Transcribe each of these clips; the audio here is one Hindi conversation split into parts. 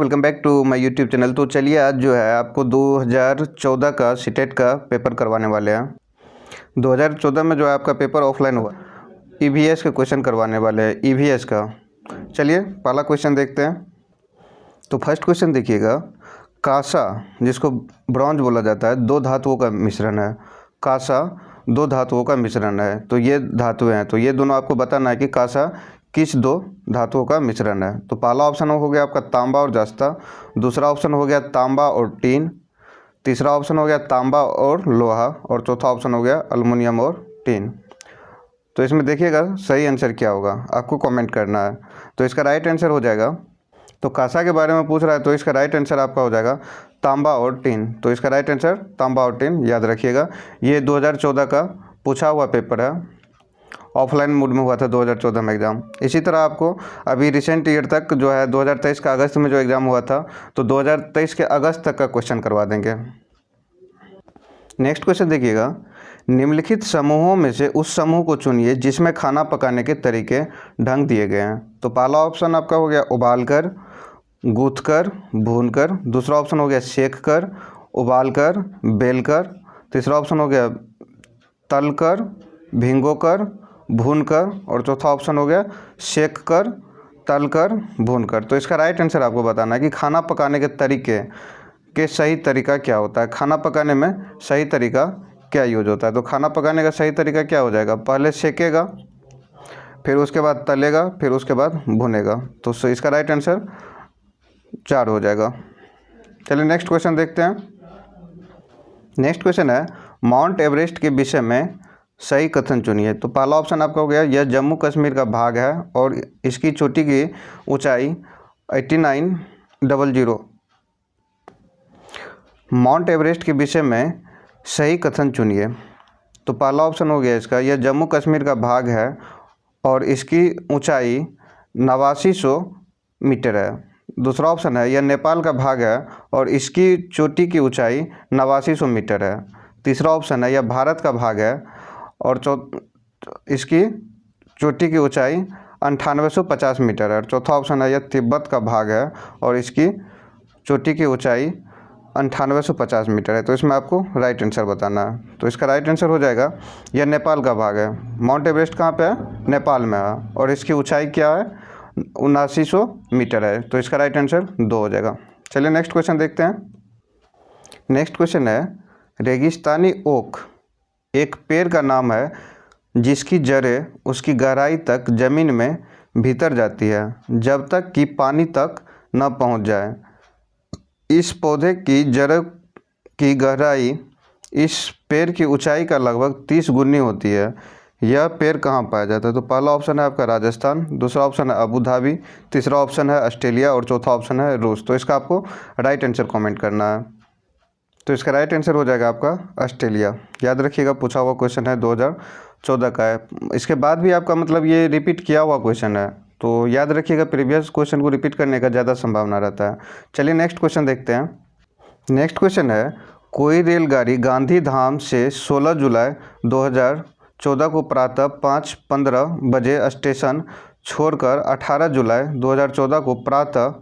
Welcome back to my YouTube channel. तो चलिए आज जो है आपको 2014 का सीटेट का पेपर करवाने वाले हैं। 2014 में जो है आपका पेपर ऑफलाइन हुआ, ईवीएस के क्वेश्चन करवाने वाले हैं, ईवीएस का। चलिए पहला क्वेश्चन देखते हैं। तो फर्स्ट क्वेश्चन देखिएगा, कांसा जिसको ब्रॉन्ज बोला जाता है, दो धातुओं का मिश्रण है। कांसा दो धातुओं का मिश्रण है, तो ये धातुएं हैं, तो ये दोनों आपको बताना है कि कांसा किस दो धातुओं का मिश्रण है। तो पहला ऑप्शन हो गया आपका तांबा और जस्ता, दूसरा ऑप्शन हो गया तांबा और टीन, तीसरा ऑप्शन हो गया तांबा और लोहा, और चौथा ऑप्शन हो गया अल्युमिनियम और टीन। तो इसमें देखिएगा सही आंसर क्या होगा, आपको कमेंट करना है। तो इसका राइट आंसर हो जाएगा, तो कांसा के बारे में पूछ रहा है तो इसका राइट आंसर आपका हो जाएगा तांबा और टीन। तो इसका राइट आंसर तांबा और टीन, याद रखिएगा। ये 2014 का पूछा हुआ पेपर है, ऑफलाइन मोड में हुआ था 2014 में एग्ज़ाम। इसी तरह आपको अभी रिसेंट ईयर तक जो है 2023 का अगस्त में जो एग्ज़ाम हुआ था, तो 2023 के अगस्त तक का क्वेश्चन करवा देंगे। नेक्स्ट क्वेश्चन देखिएगा, निम्नलिखित समूहों में से उस समूह को चुनिए जिसमें खाना पकाने के तरीके ढंग दिए गए हैं। तो पहला ऑप्शन आपका हो गया उबालकर, गूंथकर, भूनकर, दूसरा ऑप्शन हो गया सेककर, उबालकर, बेलकर, तीसरा ऑप्शन हो गया तलकर, भिगोकर, भूनकर, और चौथा ऑप्शन हो गया सेककर, तलकर, भूनकर। तो इसका राइट आंसर आपको बताना है कि खाना पकाने के तरीके के सही तरीका क्या होता है, खाना पकाने में सही तरीका क्या यूज होता है। तो खाना पकाने का सही तरीका क्या हो जाएगा, पहले सेकेगा, फिर उसके बाद तलेगा, फिर उसके बाद भुनेगा। तो इसका राइट आंसर 4 हो जाएगा। चलिए नेक्स्ट क्वेश्चन देखते हैं। नेक्स्ट क्वेश्चन है, माउंट एवरेस्ट के विषय में सही कथन चुनिए। तो पहला ऑप्शन आपका हो गया, यह जम्मू कश्मीर का भाग है और इसकी चोटी की ऊंचाई 8900। माउंट एवरेस्ट के विषय में सही कथन चुनिए। तो पहला ऑप्शन हो गया इसका, यह जम्मू कश्मीर का भाग है और इसकी ऊंचाई 8900 मीटर है। दूसरा ऑप्शन है, यह नेपाल का भाग है और इसकी चोटी की ऊंचाई 8900 मीटर है। तीसरा ऑप्शन है, यह भारत का भाग है और इसकी चोटी की ऊंचाई 9850 मीटर है। और चौथा ऑप्शन है, यह तिब्बत का भाग है और इसकी चोटी की ऊंचाई 9850 मीटर है। तो इसमें आपको राइट आंसर बताना है। तो इसका राइट आंसर हो जाएगा, यह नेपाल का भाग है। माउंट एवरेस्ट कहाँ पे है, नेपाल में है, और इसकी ऊंचाई क्या है, 7900 मीटर है। तो इसका राइट आंसर 2 हो जाएगा। चलिए नेक्स्ट क्वेश्चन देखते हैं। नेक्स्ट क्वेश्चन है, रेगिस्तानी ओक एक पेड़ का नाम है जिसकी जड़ें उसकी गहराई तक ज़मीन में भीतर जाती है जब तक कि पानी तक न पहुंच जाए। इस पौधे की जड़ की गहराई इस पेड़ की ऊंचाई का लगभग 30 गुनी होती है। यह पेड़ कहाँ पाया जाता है। तो पहला ऑप्शन है आपका राजस्थान, दूसरा ऑप्शन है अबू धाबी, तीसरा ऑप्शन है ऑस्ट्रेलिया, और चौथा ऑप्शन है रूस। तो इसका आपको राइट आंसर कमेंट करना है। तो इसका राइट आंसर हो जाएगा आपका ऑस्ट्रेलिया। याद रखिएगा, पूछा हुआ क्वेश्चन है, 2014 का है। इसके बाद भी आपका मतलब ये रिपीट किया हुआ क्वेश्चन है, तो याद रखिएगा प्रीवियस क्वेश्चन को रिपीट करने का ज़्यादा संभावना रहता है। चलिए नेक्स्ट क्वेश्चन देखते हैं। नेक्स्ट क्वेश्चन है, कोई रेलगाड़ी गांधीधाम से 16 जुलाई 2014 को प्रातः 5:15 बजे स्टेशन छोड़कर 18 जुलाई 2014 को प्रातः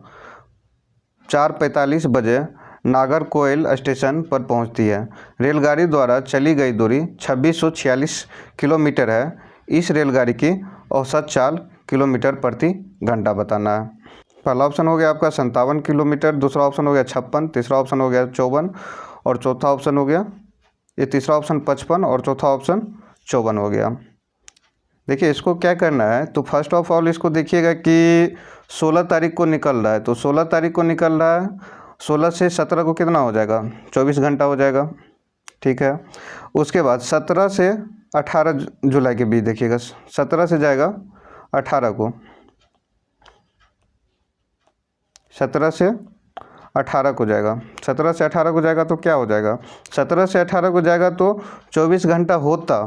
4:45 बजे नागरकोइल स्टेशन पर पहुंचती है। रेलगाड़ी द्वारा चली गई दूरी 2646 किलोमीटर है। इस रेलगाड़ी की औसत चाल किलोमीटर प्रति घंटा बताना है। पहला ऑप्शन हो गया आपका 57 किलोमीटर, दूसरा ऑप्शन हो गया 56, तीसरा ऑप्शन हो गया 54, और चौथा ऑप्शन हो गया, ये तीसरा ऑप्शन 55 और चौथा ऑप्शन 54 हो गया। देखिए इसको क्या करना है, तो फर्स्ट ऑफ ऑल इसको देखिएगा कि 16 तारीख को निकल रहा है, तो 16 तारीख को निकल रहा है, 16 से 17 को कितना हो जाएगा, 24 घंटा हो जाएगा, ठीक है। उसके बाद 17 से 18 जुलाई के बीच देखिएगा, 17 से जाएगा 18 को, 17 से 18 को जाएगा, 17 से 18 को जाएगा तो क्या हो जाएगा, 17 से 18 को जाएगा तो 24 घंटा होता,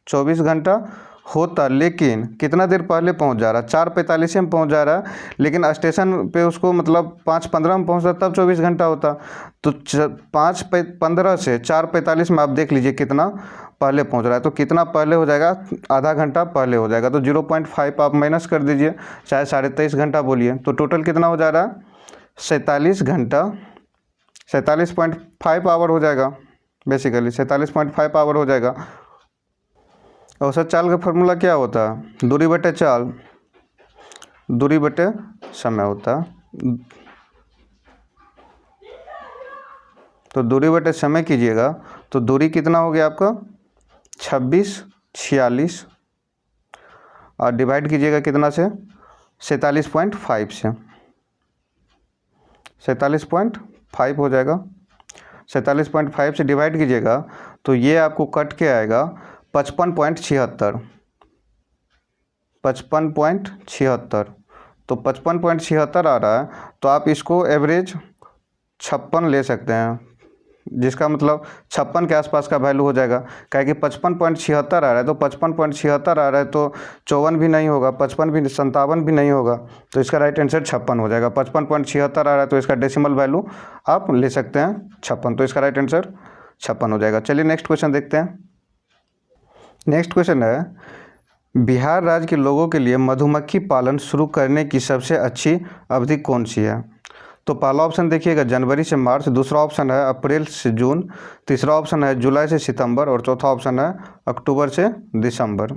24 घंटा होता, लेकिन कितना देर पहले पहुंच जा रहा है, 4:45 में पहुंच जा रहा है, लेकिन स्टेशन पे उसको मतलब 5:15 में पहुंचता तब 24 घंटा होता। तो 5:15 से 4:45 में आप देख लीजिए कितना पहले पहुंच रहा है, तो कितना पहले हो जाएगा, आधा घंटा पहले हो जाएगा। तो 0.5 आप माइनस कर दीजिए, चाहे 23.5 घंटा बोलिए, तो टोटल कितना हो जा रहा है, 47 घंटा, 47.5 आवर हो जाएगा, बेसिकली 47.5 आवर हो जाएगा। औसत चाल का फॉर्मूला क्या होता है? दूरी बटे चाल, दूरी बटे समय होता है। तो दूरी बटे समय कीजिएगा तो दूरी कितना हो गया आपका 2646 और डिवाइड कीजिएगा कितना से 47.5 से, 47.5 हो जाएगा। 47.5 से डिवाइड कीजिएगा तो ये आपको कट के आएगा 55.76, 55.76। तो 55.76 आ रहा है, तो आप इसको एवरेज 56 ले सकते हैं, जिसका मतलब 56 के आसपास का वैल्यू हो जाएगा। क्या कि 55.76 आ रहा है, तो 55.76 आ रहा है तो 54 भी नहीं होगा, 55 भी 57 भी नहीं होगा, तो इसका राइट आंसर 56 हो जाएगा। 55.76 आ रहा है तो इसका डेसिमल वैल्यू आप ले सकते हैं 56, तो इसका राइट आंसर 56 हो जाएगा। चलिए नेक्स्ट क्वेश्चन देखते हैं। नेक्स्ट क्वेश्चन है, बिहार राज्य के लोगों के लिए मधुमक्खी पालन शुरू करने की सबसे अच्छी अवधि कौन सी है? तो पहला ऑप्शन देखिएगा जनवरी से मार्च, दूसरा ऑप्शन है अप्रैल से जून, तीसरा ऑप्शन है जुलाई से सितंबर और चौथा ऑप्शन है अक्टूबर से दिसंबर।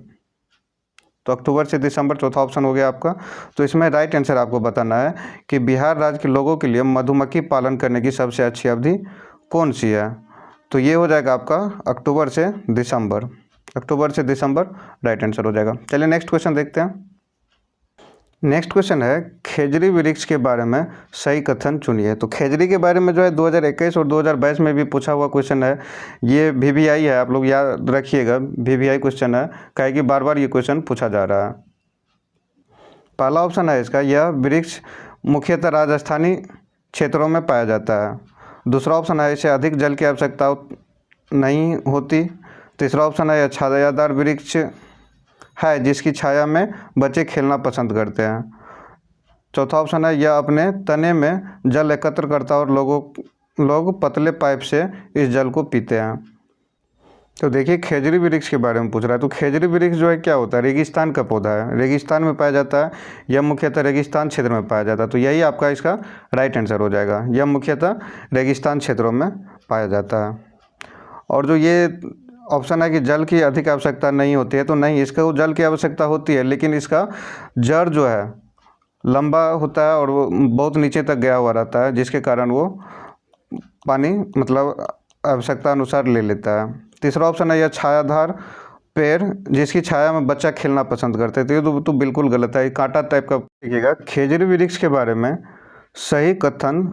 तो अक्टूबर से दिसंबर चौथा ऑप्शन हो गया आपका। तो इसमें राइट आंसर आपको बताना है कि बिहार राज्य के लोगों के लिए मधुमक्खी पालन करने की सबसे अच्छी अवधि कौन सी है? तो ये हो जाएगा आपका अक्टूबर से दिसंबर, अक्टूबर से दिसंबर राइट आंसर हो जाएगा। चलिए नेक्स्ट क्वेश्चन देखते हैं। नेक्स्ट क्वेश्चन है, खेजड़ी वृक्ष के बारे में सही कथन चुनिए। तो खेजड़ी के बारे में जो है 2021 और 2022 में भी पूछा हुआ क्वेश्चन है, ये VVI है, आप लोग याद रखिएगा, VVI क्वेश्चन है, काहे कि बार बार ये क्वेश्चन पूछा जा रहा है। पहला ऑप्शन है इसका, यह वृक्ष मुख्यतः राजस्थानी क्षेत्रों में पाया जाता है। दूसरा ऑप्शन है, इसे अधिक जल की आवश्यकता नहीं होती। तीसरा ऑप्शन है, यह छायादार वृक्ष है जिसकी छाया में बच्चे खेलना पसंद करते हैं। चौथा ऑप्शन है, यह अपने तने में जल एकत्र करता है और लोग पतले पाइप से इस जल को पीते हैं। तो देखिए खेजड़ी वृक्ष के बारे में पूछ रहा है, तो खेजड़ी वृक्ष जो है क्या होता है? रेगिस्तान का पौधा है, रेगिस्तान में पाया जाता है, यह मुख्यतः रेगिस्तान क्षेत्र में पाया जाता है। तो यही आपका इसका राइट आंसर हो जाएगा, यह मुख्यतः रेगिस्तान क्षेत्रों में पाया जाता है। और जो ये ऑप्शन है कि जल की अधिक आवश्यकता नहीं होती है, तो नहीं, इसका वो जल की आवश्यकता होती है, लेकिन इसका जड़ जो है लंबा होता है और वो बहुत नीचे तक गया हुआ रहता है, जिसके कारण वो पानी मतलब आवश्यकता अनुसार ले लेता है। तीसरा ऑप्शन है, यह छायादार पेड़ जिसकी छाया में बच्चा खेलना पसंद करते थे। तो बिल्कुल गलत है, कांटा टाइप का। देखिएगा खेजड़ी वृक्ष के बारे में सही कथन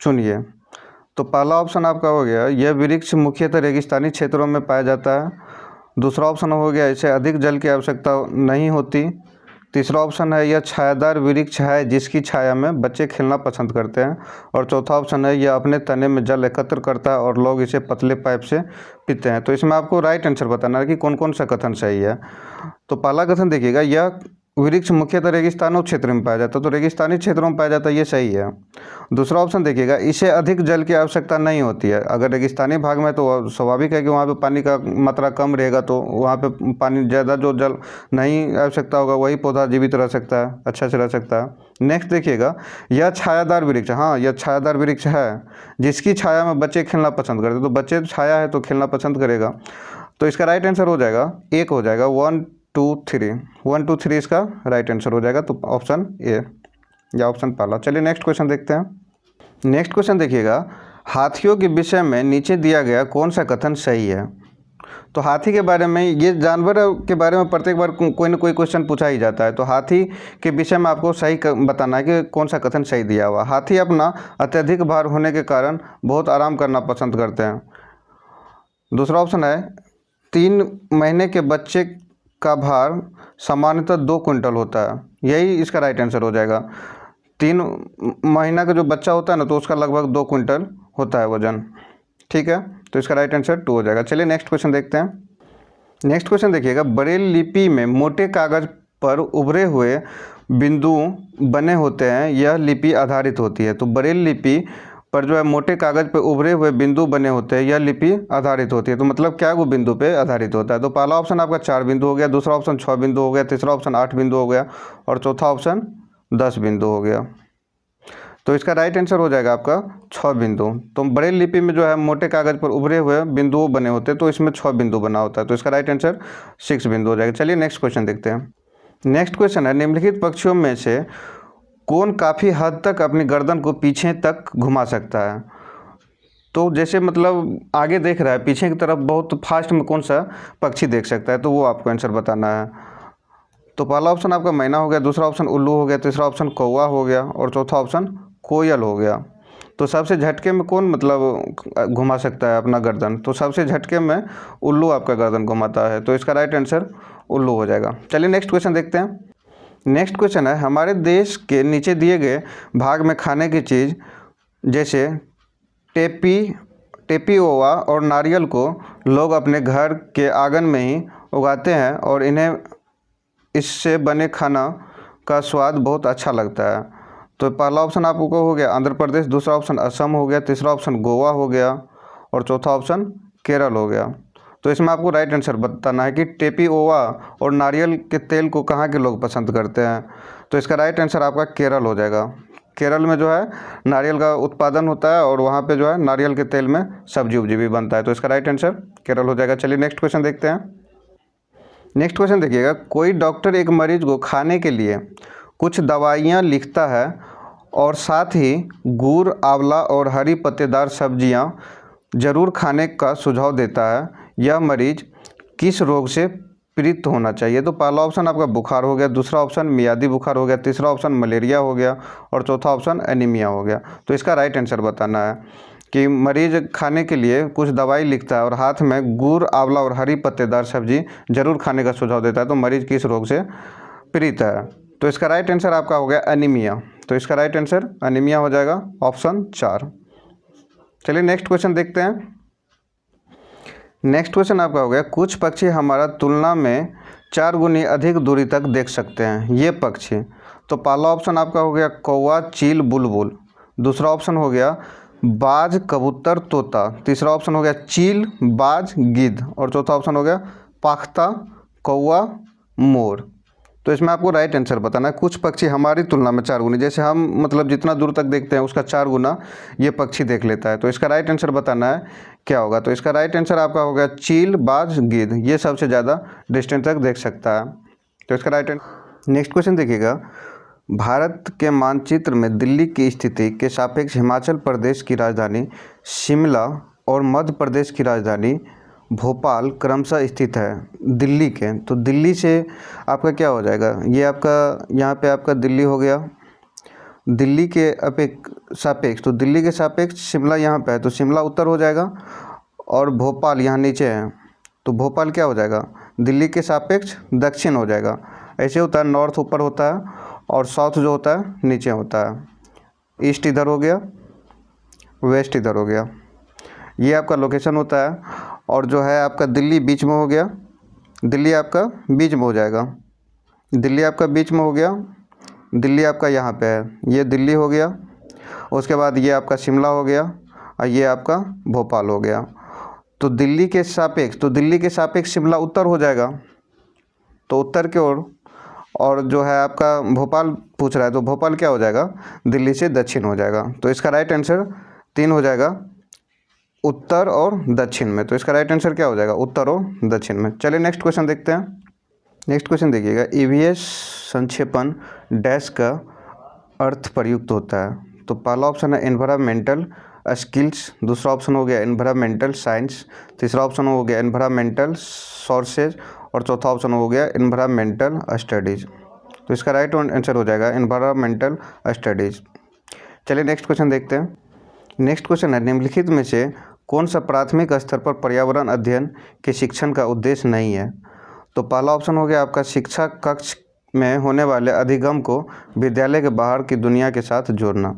चुनिए। तो पहला ऑप्शन आपका हो गया, यह वृक्ष मुख्यतः रेगिस्तानी क्षेत्रों में पाया जाता है। दूसरा ऑप्शन हो गया, इसे अधिक जल की आवश्यकता नहीं होती। तीसरा ऑप्शन है, यह छायादार वृक्ष है जिसकी छाया में बच्चे खेलना पसंद करते हैं। और चौथा ऑप्शन है, यह अपने तने में जल एकत्र करता है और लोग इसे पतले पाइप से पीते हैं। तो इसमें आपको राइट आंसर बताना है कि कौन कौन सा कथन सही है। तो पहला कथन देखिएगा, यह वृक्ष मुख्यतः रेगिस्तानों क्षेत्र में पाया जाता है, तो रेगिस्तानी क्षेत्रों में पाया जाता है, ये सही है। दूसरा ऑप्शन देखिएगा, इसे अधिक जल की आवश्यकता नहीं होती है। अगर रेगिस्तानी भाग में तो स्वाभाविक है कि वहाँ पे पानी का मात्रा कम रहेगा, तो वहाँ पे पानी ज़्यादा जो जल नहीं आवश्यकता होगा वही पौधा जीवित रह सकता है, अच्छा से रह सकता है। नेक्स्ट देखिएगा, यह छायादार वृक्ष, हाँ यह छायादार वृक्ष है जिसकी छाया में बच्चे खेलना पसंद करते हैं। तो बच्चे छाया है तो खेलना पसंद करेगा, तो इसका राइट आंसर हो जाएगा एक हो जाएगा, 1 2 3 1 2 3 इसका राइट आंसर हो जाएगा। तो ऑप्शन ए या ऑप्शन पहला। चलिए नेक्स्ट क्वेश्चन देखते हैं। नेक्स्ट क्वेश्चन देखिएगा, हाथियों के विषय में नीचे दिया गया कौन सा कथन सही है? तो हाथी के बारे में, ये जानवर के बारे में प्रत्येक बार कोई ना कोई क्वेश्चन पूछा ही जाता है, तो हाथी के विषय में आपको सही बताना है कि कौन सा कथन सही दिया हुआ। हाथी अपना अत्यधिक भार होने के कारण बहुत आराम करना पसंद करते हैं। दूसरा ऑप्शन है, 3 महीने के बच्चे का भार सामान्यतः 2 क्विंटल होता है, यही इसका राइट आंसर हो जाएगा। 3 महीना का जो बच्चा होता है ना, तो उसका लगभग 2 क्विंटल होता है वजन, ठीक है। तो इसका राइट आंसर 2 हो जाएगा। चलिए नेक्स्ट क्वेश्चन देखते हैं। नेक्स्ट क्वेश्चन देखिएगा, ब्रेल लिपि में मोटे कागज पर उभरे हुए बिंदु बने होते हैं, यह लिपि आधारित होती है। तो ब्रेल लिपि पर जो है मोटे कागज पे उभरे हुए बिंदु बने होते हैं, यह लिपि आधारित होती है। तो मतलब क्या वो बिंदु पे आधारित होता है? तो पहला ऑप्शन आपका 4 बिंदु हो गया, दूसरा ऑप्शन 6 बिंदु हो गया, तीसरा ऑप्शन 8 बिंदु हो गया और चौथा ऑप्शन 10 बिंदु हो गया। तो इसका राइट आंसर हो जाएगा आपका 6 बिंदु। तो बड़े लिपि में जो है मोटे कागज़ पर उभरे हुए बिंदुओं बने होते हैं, तो इसमें 6 बिंदु बना होता है, तो इसका राइट आंसर 6 बिंदु हो जाएगा। चलिए नेक्स्ट क्वेश्चन देखते हैं। नेक्स्ट क्वेश्चन है, निम्नलिखित पक्षियों में से कौन काफ़ी हद तक अपनी गर्दन को पीछे तक घुमा सकता है? तो जैसे मतलब आगे देख रहा है, पीछे की तरफ बहुत फास्ट में कौन सा पक्षी देख सकता है, तो वो आपको आंसर बताना है। तो पहला ऑप्शन आपका मैना हो गया, दूसरा ऑप्शन उल्लू हो गया, तीसरा ऑप्शन कौवा हो गया और चौथा ऑप्शन कोयल हो गया। तो सबसे झटके में कौन मतलब घुमा सकता है अपना गर्दन? तो सबसे झटके में उल्लू आपका गर्दन घुमाता है, तो इसका राइट आंसर उल्लू हो जाएगा। चलिए नेक्स्ट क्वेश्चन देखते हैं। नेक्स्ट क्वेश्चन है, हमारे देश के नीचे दिए गए भाग में खाने की चीज़ जैसे टेपिओवा और नारियल को लोग अपने घर के आंगन में ही उगाते हैं और इन्हें इससे बने खाना का स्वाद बहुत अच्छा लगता है। तो पहला ऑप्शन आपको हो गया आंध्र प्रदेश, दूसरा ऑप्शन असम हो गया, तीसरा ऑप्शन गोवा हो गया और चौथा ऑप्शन केरल हो गया। तो इसमें आपको राइट आंसर बताना है कि टेपिओवा और नारियल के तेल को कहाँ के लोग पसंद करते हैं। तो इसका राइट आंसर आपका केरल हो जाएगा। केरल में जो है नारियल का उत्पादन होता है और वहाँ पे जो है नारियल के तेल में सब्जी उब्जी भी बनता है, तो इसका राइट आंसर केरल हो जाएगा। चलिए नेक्स्ट क्वेश्चन देखते हैं। नेक्स्ट क्वेश्चन देखिएगा, कोई डॉक्टर एक मरीज को खाने के लिए कुछ दवाइयाँ लिखता है और साथ ही गुड़, आंवला और हरी पत्तेदार सब्जियाँ जरूर खाने का सुझाव देता है। यह मरीज किस रोग से पीड़ित होना चाहिए? तो पहला ऑप्शन आपका बुखार हो गया, दूसरा ऑप्शन मियादी बुखार हो गया, तीसरा ऑप्शन मलेरिया हो गया और चौथा ऑप्शन एनीमिया हो गया। तो इसका राइट आंसर बताना है कि मरीज खाने के लिए कुछ दवाई लिखता है और हाथ में गुड़, आंवला और हरी पत्तेदार सब्जी जरूर खाने का सुझाव देता है, तो मरीज किस रोग से पीड़ित है? तो इसका राइट आंसर आपका हो गया एनीमिया। तो इसका राइट आंसर एनीमिया हो जाएगा, ऑप्शन 4। चलिए नेक्स्ट क्वेश्चन देखते हैं। नेक्स्ट क्वेश्चन आपका हो गया, कुछ पक्षी हमारा तुलना में 4 गुनी अधिक दूरी तक देख सकते हैं, ये पक्षी। तो पहला ऑप्शन आपका हो गया कौवा, चील, बुलबुल, दूसरा ऑप्शन हो गया बाज, कबूतर, तोता, तीसरा ऑप्शन हो गया चील, बाज, गिद्ध और चौथा ऑप्शन हो गया पाख्ता, कौवा, मोर। तो इसमें आपको राइट आंसर बताना है, कुछ पक्षी हमारी तुलना में 4 गुनी, जैसे हम मतलब जितना दूर तक देखते हैं उसका 4 गुना ये पक्षी देख लेता है। तो इसका राइट आंसर बताना है क्या होगा? तो इसका राइट आंसर आपका हो गया चील, बाज, गिद्ध, ये सबसे ज़्यादा डिस्टेंस तक देख सकता है। तो इसका राइट आंसर। नेक्स्ट क्वेश्चन देखिएगा, भारत के मानचित्र में दिल्ली की स्थिति के सापेक्ष हिमाचल प्रदेश की राजधानी शिमला और मध्य प्रदेश की राजधानी भोपाल क्रमशः स्थित है दिल्ली के। तो दिल्ली से आपका क्या हो जाएगा? ये आपका यहाँ पे आपका दिल्ली हो गया, दिल्ली के सापेक्ष, तो दिल्ली के सापेक्ष शिमला यहाँ पे है, तो शिमला उत्तर हो जाएगा और भोपाल यहाँ नीचे है, तो भोपाल क्या हो जाएगा? दिल्ली के सापेक्ष दक्षिण हो जाएगा। ऐसे होता है, नॉर्थ ऊपर होता है और साउथ जो होता है नीचे होता है। ईस्ट इधर हो गया, वेस्ट इधर हो गया, ये आपका लोकेशन होता है। और जो है आपका दिल्ली बीच में हो गया, दिल्ली आपका बीच में हो जाएगा, दिल्ली आपका बीच में हो गया, दिल्ली आपका यहाँ पे है, ये दिल्ली हो गया। उसके बाद ये आपका शिमला हो गया और ये आपका भोपाल हो गया। तो दिल्ली के सापेक्ष, तो दिल्ली के सापेक्ष शिमला उत्तर हो जाएगा, तो उत्तर की ओर। और जो है आपका भोपाल पूछ रहा है, तो भोपाल क्या हो जाएगा? दिल्ली से दक्षिण हो जाएगा। तो इसका राइट आंसर 3 हो जाएगा, उत्तर और दक्षिण में। तो इसका राइट आंसर क्या हो जाएगा? उत्तर और दक्षिण में। चलिए नेक्स्ट क्वेश्चन देखते हैं। नेक्स्ट क्वेश्चन देखिएगा, ईवीएस संक्षेपण डैश का अर्थ प्रयुक्त होता है। तो पहला ऑप्शन है एनवायरमेंटल स्किल्स, दूसरा ऑप्शन हो गया एनवायरमेंटल साइंस, तीसरा ऑप्शन हो गया एनवायरमेंटल सोर्सेज और चौथा ऑप्शन हो गया एनवायरमेंटल स्टडीज़। तो इसका राइट आंसर हो जाएगा एनवायरमेंटल स्टडीज़। चलिए नेक्स्ट क्वेश्चन देखते हैं। नेक्स्ट क्वेश्चन है, निम्नलिखित में से कौन सा प्राथमिक स्तर पर पर्यावरण अध्ययन के शिक्षण का उद्देश्य नहीं है? तो पहला ऑप्शन हो गया आपका शिक्षा कक्ष में होने वाले अधिगम को विद्यालय के बाहर की दुनिया के साथ जोड़ना,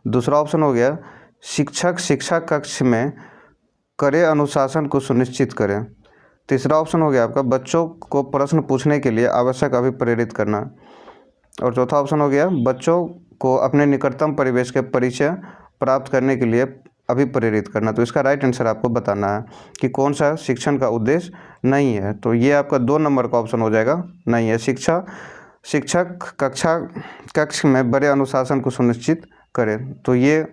दूसरा ऑप्शन हो गया शिक्षक शिक्षा कक्ष में करे अनुशासन को सुनिश्चित करें, तीसरा ऑप्शन हो गया आपका बच्चों को प्रश्न पूछने के लिए आवश्यक अभिप्रेरित करना और चौथा ऑप्शन हो गया बच्चों को अपने निकटतम परिवेश के परिचय प्राप्त करने के लिए अभिप्रेरित करना। तो इसका राइट आंसर आपको बताना है कि कौन सा शिक्षण का उद्देश्य नहीं है। तो ये आपका 2 नंबर का ऑप्शन हो जाएगा, नहीं है। शिक्षक कक्ष में बड़े अनुशासन को सुनिश्चित करें। तो ये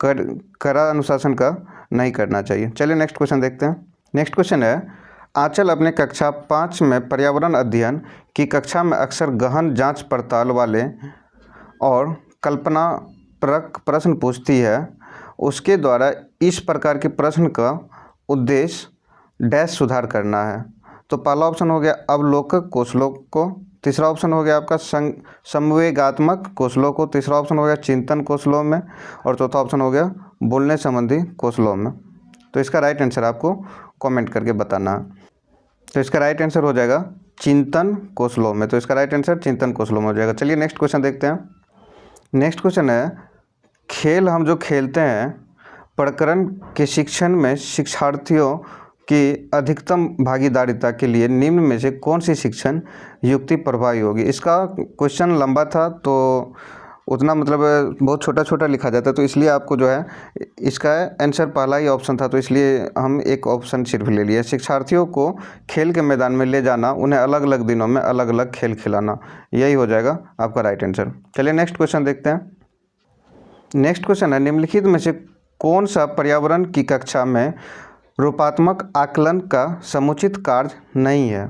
कड़ा अनुशासन का नहीं करना चाहिए। चलिए नेक्स्ट क्वेश्चन देखते हैं। नेक्स्ट क्वेश्चन है, आंचल अपने कक्षा 5 में पर्यावरण अध्ययन की कक्षा में अक्सर गहन जांच पड़ताल वाले और कल्पनाप्रक प्रश्न पूछती है। उसके द्वारा इस प्रकार के प्रश्न का उद्देश्य डैश सुधार करना है। तो पहला ऑप्शन हो गया अवलोकक कौशलों को, तीसरा ऑप्शन हो गया आपका संवेगात्मक कौशलों को, तीसरा ऑप्शन हो गया चिंतन कौशलों में, और चौथा ऑप्शन हो गया बोलने संबंधी कौशलों में। तो इसका राइट आंसर आपको कमेंट करके बताना है। तो इसका राइट आंसर हो जाएगा चिंतन कौशलों में। तो इसका राइट आंसर चिंतन कौशलों में हो जाएगा। चलिए नेक्स्ट क्वेश्चन देखते हैं। नेक्स्ट क्वेश्चन है, खेल हम जो खेलते हैं प्रकरण के शिक्षण में शिक्षार्थियों की अधिकतम भागीदारिता के लिए निम्न में से कौन सी शिक्षण युक्ति प्रभावी होगी। इसका क्वेश्चन लंबा था तो उतना मतलब बहुत छोटा छोटा लिखा जाता है, तो इसलिए आपको जो है इसका आंसर पहला ही ऑप्शन था, तो इसलिए हम एक ऑप्शन सिर्फ ले लिया। शिक्षार्थियों को खेल के मैदान में ले जाना, उन्हें अलग अलग दिनों में अलग अलग खेल खिलाना, यही हो जाएगा आपका राइट आंसर। चलिए नेक्स्ट क्वेश्चन देखते हैं। नेक्स्ट क्वेश्चन है, निम्नलिखित में से कौन सा पर्यावरण की कक्षा में रूपात्मक आकलन का समुचित कार्य नहीं है।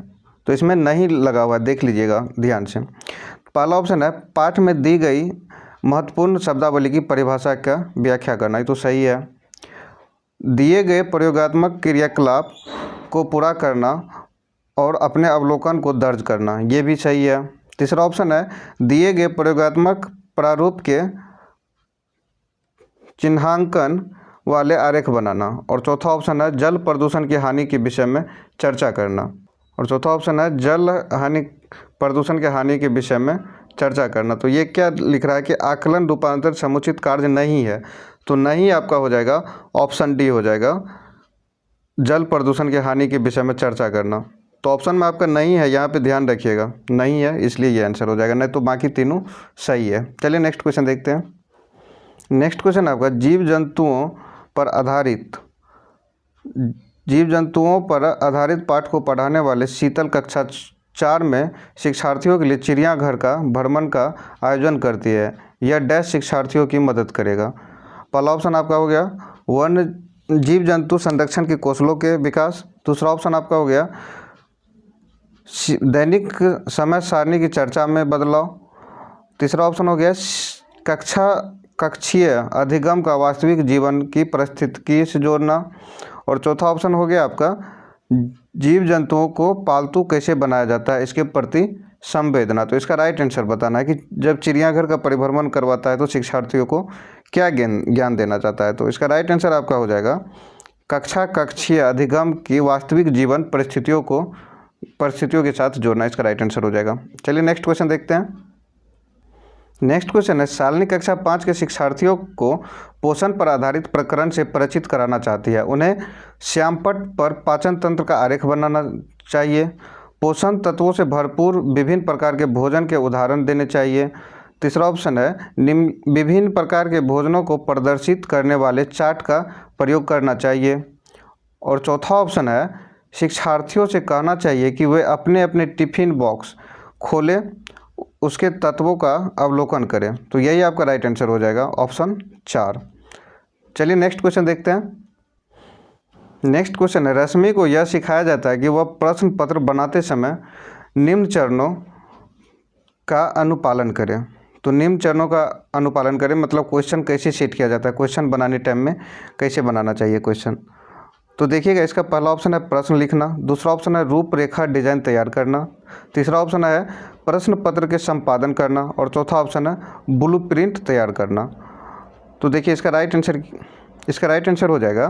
तो इसमें नहीं लगा हुआ है, देख लीजिएगा ध्यान से। पहला ऑप्शन है पाठ में दी गई महत्वपूर्ण शब्दावली की परिभाषा का व्याख्या करना, ये तो सही है। दिए गए प्रयोगात्मक क्रियाकलाप को पूरा करना और अपने अवलोकन को दर्ज करना, ये भी सही है। तीसरा ऑप्शन है दिए गए प्रयोगात्मक प्रारूप के चिन्हांकन वाले आरेख बनाना, और चौथा ऑप्शन है जल प्रदूषण की हानि के विषय में चर्चा करना, और चौथा ऑप्शन है जल हानि प्रदूषण के हानि के विषय में चर्चा करना। तो ये क्या लिख रहा है कि आकलन रूपांतर समुचित कार्य नहीं है, तो नहीं आपका हो जाएगा ऑप्शन डी हो जाएगा, जल प्रदूषण के हानि के विषय में चर्चा करना। तो ऑप्शन में आपका नहीं है, यहाँ पे ध्यान रखिएगा, नहीं है, इसलिए ये आंसर हो जाएगा, नहीं तो बाकी तीनों सही है। चलिए नेक्स्ट क्वेश्चन देखते हैं। नेक्स्ट क्वेश्चन आपका जीव जंतुओं पर आधारित पाठ को पढ़ाने वाले शीतल कक्षा 4 में शिक्षार्थियों के लिए चिड़ियाघर का भ्रमण का आयोजन करती है। यह डैश शिक्षार्थियों की मदद करेगा। पहला ऑप्शन आपका हो गया वन्य जीव जंतु संरक्षण के कौशलों के विकास, दूसरा ऑप्शन आपका हो गया दैनिक समय सारणी की चर्चा में बदलाव, तीसरा ऑप्शन हो गया कक्षीय अधिगम का वास्तविक जीवन की परिस्थितिकी से जोड़ना, और चौथा ऑप्शन हो गया आपका जीव जंतुओं को पालतू कैसे बनाया जाता है इसके प्रति संवेदना। तो इसका राइट आंसर बताना है कि जब चिड़ियाघर का परिभ्रमण करवाता है तो शिक्षार्थियों को क्या ज्ञान देना चाहता है। तो इसका राइट आंसर आपका हो जाएगा कक्षीय अधिगम की वास्तविक जीवन परिस्थितियों के साथ जोड़ना, इसका राइट आंसर हो जाएगा। चलिए नेक्स्ट क्वेश्चन देखते हैं। नेक्स्ट क्वेश्चन है शालिनी कक्षा 5 के शिक्षार्थियों को पोषण पर आधारित प्रकरण से परिचित कराना चाहती है। उन्हें श्यामपट्ट पर पाचन तंत्र का आरेख बनाना चाहिए, पोषण तत्वों से भरपूर विभिन्न प्रकार के भोजन के उदाहरण देने चाहिए। तीसरा ऑप्शन है विभिन्न प्रकार के भोजनों को प्रदर्शित करने वाले चार्ट का प्रयोग करना चाहिए, और चौथा ऑप्शन है शिक्षार्थियों से कहना चाहिए कि वे अपने अपने टिफिन बॉक्स खोलें, उसके तत्वों का अवलोकन करें। तो यही आपका राइट आंसर हो जाएगा ऑप्शन 4। चलिए नेक्स्ट क्वेश्चन देखते हैं। नेक्स्ट क्वेश्चन है रश्मि को यह सिखाया जाता है कि वह प्रश्न पत्र बनाते समय निम्न चरणों का अनुपालन करें। तो निम्न चरणों का अनुपालन करें मतलब क्वेश्चन कैसे सेट किया जाता है, क्वेश्चन बनाने टाइम में कैसे बनाना चाहिए क्वेश्चन। तो देखिएगा इसका पहला ऑप्शन है प्रश्न लिखना, दूसरा ऑप्शन है रूपरेखा डिजाइन तैयार करना, तीसरा ऑप्शन है प्रश्न पत्र के संपादन करना, और चौथा ऑप्शन है ब्लूप्रिंट तैयार करना। तो देखिए इसका राइट आंसर हो जाएगा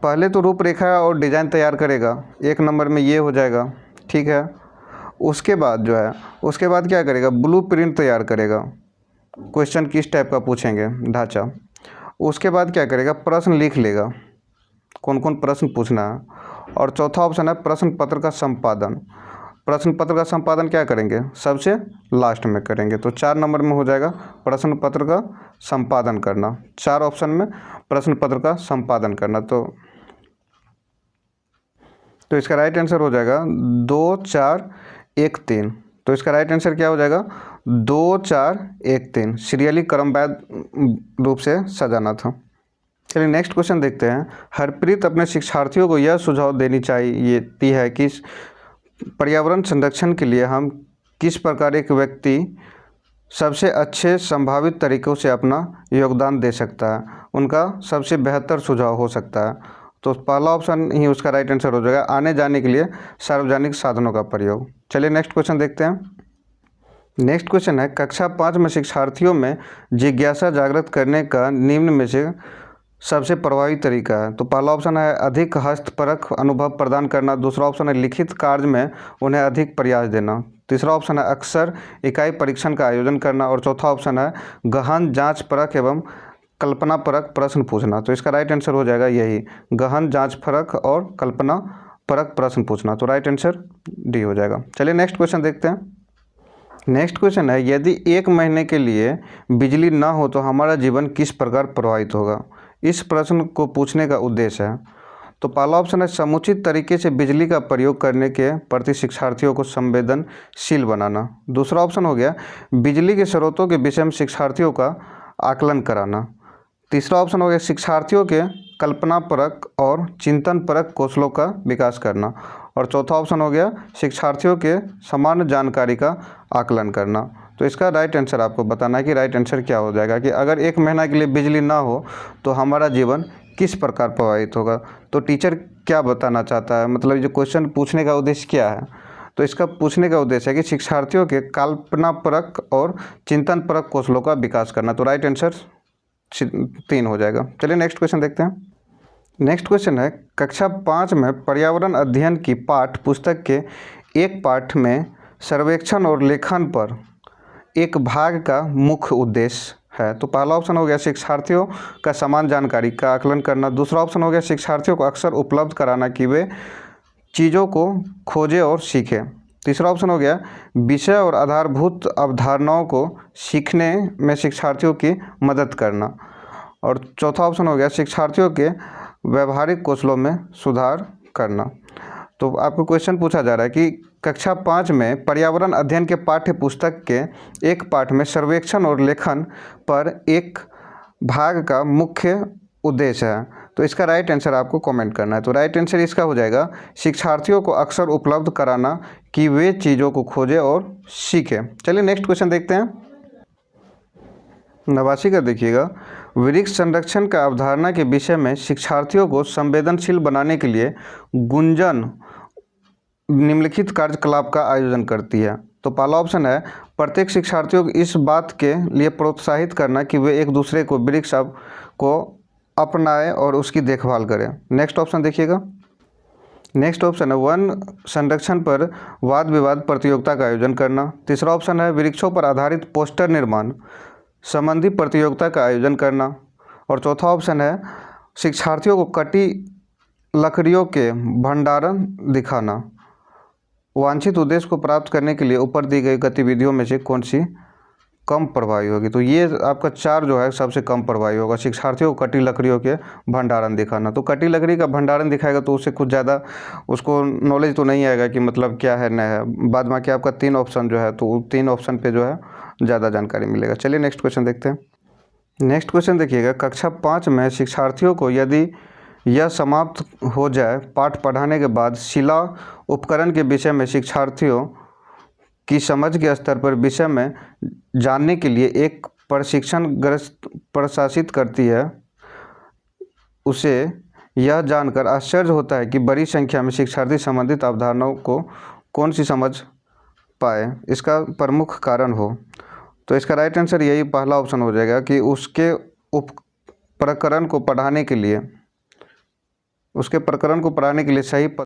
पहले तो रूपरेखा और डिज़ाइन तैयार करेगा, 1 नंबर में ये हो जाएगा, ठीक है। उसके बाद क्या करेगा, ब्लूप्रिंट तैयार करेगा, क्वेश्चन किस टाइप का पूछेंगे ढांचा। उसके बाद क्या करेगा, प्रश्न लिख लेगा, कौन कौन प्रश्न पूछना है, और चौथा ऑप्शन है प्रश्न पत्र का संपादन। प्रश्न पत्र का संपादन क्या करेंगे, सबसे लास्ट में करेंगे। तो 4 नंबर में हो जाएगा प्रश्न पत्र का संपादन करना, 4 ऑप्शन में प्रश्न पत्र का संपादन करना। तो इसका राइट आंसर हो जाएगा 2 4 1 3। तो इसका राइट आंसर क्या हो जाएगा? 2 4 1 3 सीरियली क्रमबद्ध रूप से सजाना था। चलिए नेक्स्ट क्वेश्चन देखते हैं। हरप्रीत अपने शिक्षार्थियों को यह सुझाव देनी चाहिए है कि पर्यावरण संरक्षण के लिए हम किस प्रकार एक व्यक्ति सबसे अच्छे संभावित तरीक़ों से अपना योगदान दे सकता है, उनका सबसे बेहतर सुझाव हो सकता है। तो पहला ऑप्शन ही उसका राइट आंसर हो जाएगा, आने जाने के लिए सार्वजनिक साधनों का प्रयोग। चलिए नेक्स्ट क्वेश्चन देखते हैं। नेक्स्ट क्वेश्चन है, कक्षा 5 में शिक्षार्थियों में जिज्ञासा जागृत करने का निम्न में से सबसे प्रभावी तरीका है। तो पहला ऑप्शन है अधिक हस्तपरक अनुभव प्रदान करना, दूसरा ऑप्शन है लिखित कार्य में उन्हें अधिक प्रयास देना, तीसरा ऑप्शन है अक्सर इकाई परीक्षण का आयोजन करना, और चौथा ऑप्शन है गहन जांच परक एवं कल्पना परक प्रश्न पूछना। तो इसका राइट आंसर हो जाएगा यही, गहन जांच परक और कल्पना परक प्रश्न पूछना। तो राइट आंसर डी हो जाएगा। चलिए नेक्स्ट क्वेश्चन देखते हैं। नेक्स्ट क्वेश्चन है, यदि 1 महीने के लिए बिजली ना हो तो हमारा जीवन किस प्रकार प्रभावित होगा? इस प्रश्न को पूछने का उद्देश्य है। तो पहला ऑप्शन है समुचित तरीके से बिजली का प्रयोग करने के प्रति शिक्षार्थियों को संवेदनशील बनाना, दूसरा ऑप्शन हो गया बिजली के स्रोतों के विषय में शिक्षार्थियों का आकलन कराना, तीसरा ऑप्शन हो गया शिक्षार्थियों के कल्पना परक और चिंतन परक कौशलों का विकास करना, और चौथा ऑप्शन हो गया शिक्षार्थियों के सामान्य जानकारी का आकलन करना। तो इसका राइट आंसर आपको बताना है कि राइट आंसर क्या हो जाएगा कि अगर 1 महीना के लिए बिजली ना हो तो हमारा जीवन किस प्रकार प्रभावित होगा। तो टीचर क्या बताना चाहता है, मतलब जो क्वेश्चन पूछने का उद्देश्य क्या है? तो इसका पूछने का उद्देश्य है कि शिक्षार्थियों के कल्पना परक और चिंतन परक कौशलों का विकास करना। तो राइट आंसर 3 हो जाएगा। चलिए नेक्स्ट क्वेश्चन देखते हैं। नेक्स्ट क्वेश्चन है, कक्षा 5 में पर्यावरण अध्ययन की पाठ्य पुस्तक के एक पाठ में सर्वेक्षण और लेखन पर एक भाग का मुख्य उद्देश्य है। तो पहला ऑप्शन हो गया शिक्षार्थियों का समान जानकारी का आकलन करना, दूसरा ऑप्शन हो गया शिक्षार्थियों को अक्सर उपलब्ध कराना कि वे चीज़ों को खोजें और सीखें, तीसरा ऑप्शन हो गया विषय और आधारभूत अवधारणाओं को सीखने में शिक्षार्थियों की मदद करना, और चौथा ऑप्शन हो गया शिक्षार्थियों के व्यवहारिक कौशलों में सुधार करना। तो आपको क्वेश्चन पूछा जा रहा है कि कक्षा 5 में पर्यावरण अध्ययन के पाठ्य पुस्तक के एक पाठ में सर्वेक्षण और लेखन पर एक भाग का मुख्य उद्देश्य है। तो इसका राइट आंसर आपको कमेंट करना है। तो राइट आंसर इसका हो जाएगा शिक्षार्थियों को अक्सर उपलब्ध कराना कि वे चीज़ों को खोजें और सीखें। चलिए नेक्स्ट क्वेश्चन देखते हैं। 89 का देखिएगा, वृक्ष संरक्षण का अवधारणा के विषय में शिक्षार्थियों को संवेदनशील बनाने के लिए गुंजन निम्नलिखित कार्यकलाप का आयोजन करती है। तो पहला ऑप्शन है प्रत्येक शिक्षार्थियों को इस बात के लिए प्रोत्साहित करना कि वे एक दूसरे को वृक्ष को अपनाएं और उसकी देखभाल करें। नेक्स्ट ऑप्शन देखिएगा। नेक्स्ट ऑप्शन है वन संरक्षण पर वाद विवाद प्रतियोगिता का आयोजन करना, तीसरा ऑप्शन है वृक्षों पर आधारित पोस्टर निर्माण संबंधी प्रतियोगिता का आयोजन करना, और चौथा ऑप्शन है शिक्षार्थियों को कटी लकड़ियों के भंडारण दिखाना। वांछित उद्देश्य को प्राप्त करने के लिए ऊपर दी गई गतिविधियों में से कौन सी कम प्रभावी होगी? तो ये आपका 4 जो है सबसे कम प्रभावी होगा। शिक्षार्थियों को कटी लकड़ियों के भंडारण दिखाना, तो कटी लकड़ी का भंडारण दिखाएगा तो उससे कुछ ज़्यादा उसको नॉलेज तो नहीं आएगा कि मतलब क्या है न है। बाद में आपका 3 ऑप्शन जो है तो 3 ऑप्शन पे जो है ज़्यादा जानकारी मिलेगा। चलिए नेक्स्ट क्वेश्चन देखते हैं। नेक्स्ट क्वेश्चन देखिएगा, कक्षा 5 में शिक्षार्थियों को यदि यह समाप्त हो जाए पाठ पढ़ाने के बाद शिला उपकरण के विषय में शिक्षार्थियों की समझ के स्तर पर विषय में जानने के लिए एक प्रशिक्षण ग्रस्त प्रशासित करती है, उसे यह जानकर आश्चर्य होता है कि बड़ी संख्या में शिक्षार्थी संबंधित अवधारणाओं को कौन सी समझ पाए, इसका प्रमुख कारण हो। तो इसका राइट आंसर यही पहला ऑप्शन हो जाएगा कि उसके प्रकरण को पढ़ाने के लिए सही